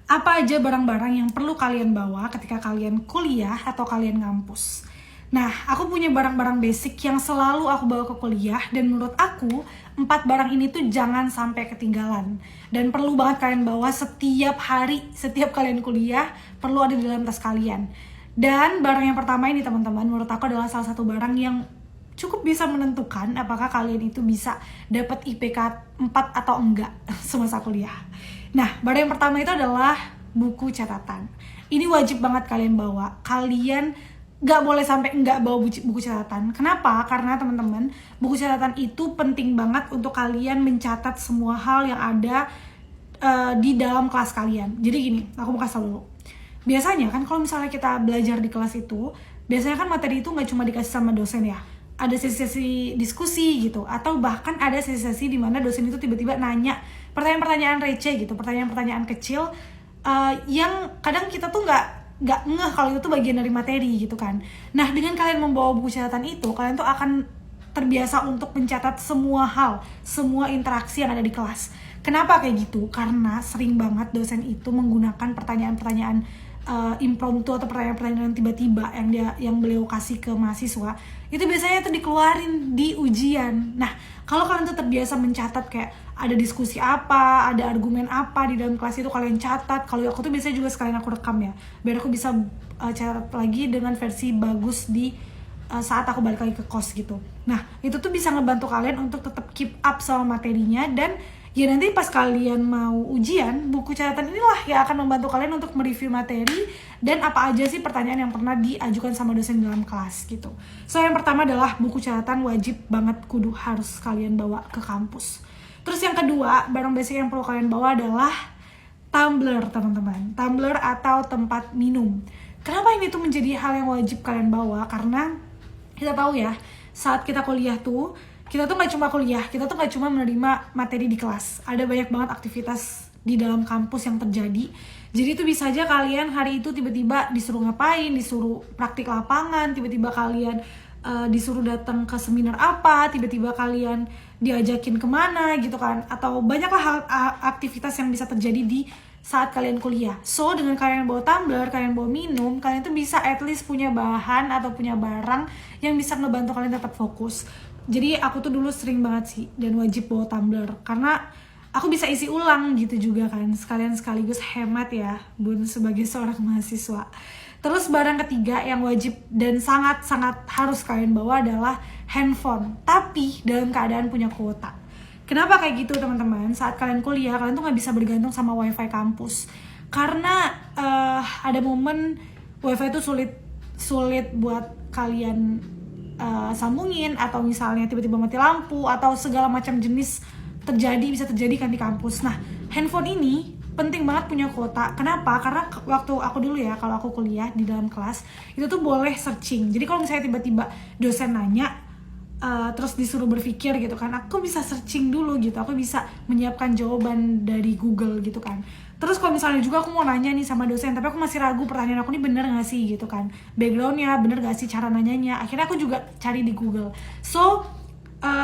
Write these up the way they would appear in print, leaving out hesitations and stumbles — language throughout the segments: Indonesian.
apa aja barang-barang yang perlu kalian bawa ketika kalian kuliah atau kalian ngampus. Nah, aku punya barang-barang basic yang selalu aku bawa ke kuliah, dan menurut aku 4 barang ini tuh jangan sampai ketinggalan dan perlu banget kalian bawa setiap hari, setiap kalian kuliah perlu ada di dalam tas kalian. Dan barang yang pertama ini teman-teman, menurut aku adalah salah satu barang yang cukup bisa menentukan apakah kalian itu bisa dapat IPK 4 atau enggak semasa kuliah. Nah, barang yang pertama itu adalah buku catatan. Ini wajib banget kalian bawa. Kalian gak boleh sampai enggak bawa buku catatan. Kenapa? Karena teman-teman, buku catatan itu penting banget untuk kalian mencatat semua hal yang ada di dalam kelas kalian. Jadi gini, aku mau kasih tau dulu. Biasanya kan kalau misalnya kita belajar di kelas itu, biasanya kan materi itu gak cuma dikasih sama dosen ya. Ada sesi-sesi diskusi gitu, atau bahkan ada sesi-sesi di mana dosen itu tiba-tiba nanya pertanyaan-pertanyaan receh gitu, pertanyaan-pertanyaan kecil yang kadang kita tuh nggak ngeh kalau itu tuh bagian dari materi gitu kan. Nah, dengan kalian membawa buku catatan itu, kalian tuh akan terbiasa untuk mencatat semua hal, semua interaksi yang ada di kelas. Kenapa kayak gitu? Karena sering banget dosen itu menggunakan pertanyaan-pertanyaan impromptu atau pertanyaan-pertanyaan tiba-tiba yang beliau kasih ke mahasiswa, itu biasanya tuh dikeluarin di ujian. Nah, kalau kalian tuh terbiasa mencatat kayak ada diskusi apa, ada argumen apa di dalam kelas itu kalian catat. Kalau aku tuh biasanya juga sekalian aku rekam ya, biar aku bisa catat lagi dengan versi bagus di saat aku balik lagi ke kos gitu. Nah, itu tuh bisa ngebantu kalian untuk tetap keep up sama materinya, dan ya nanti pas kalian mau ujian, buku catatan inilah yang akan membantu kalian untuk mereview materi dan apa aja sih pertanyaan yang pernah diajukan sama dosen dalam kelas gitu. So, yang pertama adalah buku catatan wajib banget kudu harus kalian bawa ke kampus. Terus yang kedua, barang basic yang perlu kalian bawa adalah tumbler, teman-teman. Tumbler atau tempat minum. Kenapa ini tuh menjadi hal yang wajib kalian bawa? Karena kita tahu ya, saat kita kuliah tuh, kita tuh nggak cuma kuliah, kita tuh nggak cuma menerima materi di kelas. Ada banyak banget aktivitas di dalam kampus yang terjadi. Jadi itu bisa aja kalian hari itu tiba-tiba disuruh ngapain, disuruh praktik lapangan, tiba-tiba kalian disuruh datang ke seminar apa, tiba-tiba kalian diajakin kemana gitu kan. Atau banyaklah hal aktivitas yang bisa terjadi di saat kalian kuliah. So, dengan kalian bawa tumbler, kalian bawa minum, kalian tuh bisa at least punya bahan atau punya barang yang bisa ngebantu kalian tetap fokus. Jadi aku tuh dulu sering banget sih dan wajib bawa tumbler karena aku bisa isi ulang gitu juga kan, sekaligus hemat ya bun sebagai seorang mahasiswa. Terus barang ketiga yang wajib dan sangat-sangat harus kalian bawa adalah handphone, tapi dalam keadaan punya kuota. Kenapa kayak gitu teman-teman? Saat kalian kuliah, kalian tuh nggak bisa bergantung sama wifi kampus karena ada momen wifi itu sulit buat kalian sambungin, atau misalnya tiba-tiba mati lampu atau segala macam jenis bisa terjadi kan di kampus. Nah, handphone ini penting banget punya kuota. Kenapa? Karena waktu aku dulu ya, kalau aku kuliah di dalam kelas itu tuh boleh searching. Jadi kalau misalnya tiba-tiba dosen nanya terus disuruh berpikir gitu kan, aku bisa searching dulu gitu, aku bisa menyiapkan jawaban dari Google gitu kan. Terus kalau misalnya juga aku mau nanya nih sama dosen, tapi aku masih ragu pertanyaan aku ini bener gak sih gitu kan, backgroundnya bener gak sih, cara nanyanya, akhirnya aku juga cari di Google. So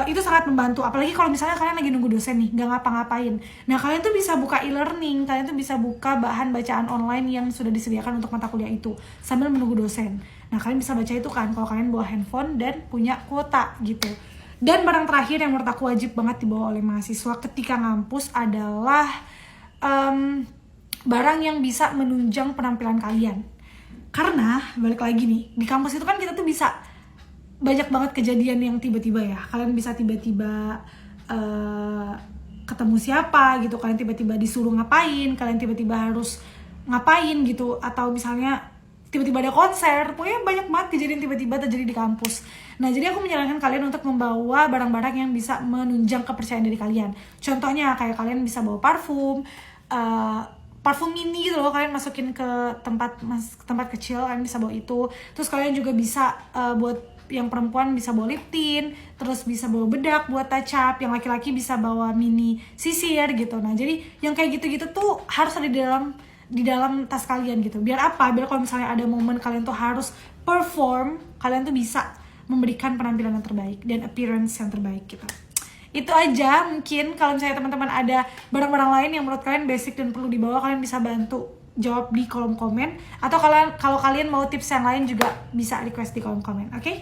itu sangat membantu, apalagi kalau misalnya kalian lagi nunggu dosen nih, gak ngapa-ngapain. Nah, kalian tuh bisa buka e-learning, kalian tuh bisa buka bahan bacaan online yang sudah disediakan untuk mata kuliah itu sambil menunggu dosen. Nah, kalian bisa baca itu kan kalau kalian bawa handphone dan punya kuota gitu. Dan barang terakhir yang menurut aku wajib banget dibawa oleh mahasiswa ketika ngampus adalah barang yang bisa menunjang penampilan kalian. Karena balik lagi nih, di kampus itu kan kita tuh bisa banyak banget kejadian yang tiba-tiba ya. Kalian bisa tiba-tiba ketemu siapa gitu, kalian tiba-tiba disuruh ngapain, kalian tiba-tiba harus ngapain gitu, atau misalnya tiba-tiba ada konser. Pokoknya banyak banget kejadian tiba-tiba terjadi di kampus. Nah, jadi aku menyarankan kalian untuk membawa barang-barang yang bisa menunjang kepercayaan diri kalian. Contohnya kayak kalian bisa bawa parfum mini gitu loh, kalian masukin ke tempat kecil, kalian bisa bawa itu. Terus kalian juga bisa buat yang perempuan bisa bawa lip tint, terus bisa bawa bedak buat touch up, yang laki-laki bisa bawa mini sisir gitu. Nah, jadi yang kayak gitu-gitu tuh harus ada di dalam tas kalian gitu. Biar apa? Biar kalau misalnya ada momen kalian tuh harus perform, kalian tuh bisa memberikan penampilan yang terbaik dan appearance yang terbaik gitu. Itu aja, mungkin kalau misalnya teman-teman ada barang-barang lain yang menurut kalian basic dan perlu dibawa, kalian bisa bantu jawab di kolom komen. Atau kalau kalian mau tips yang lain juga bisa request di kolom komen, oke?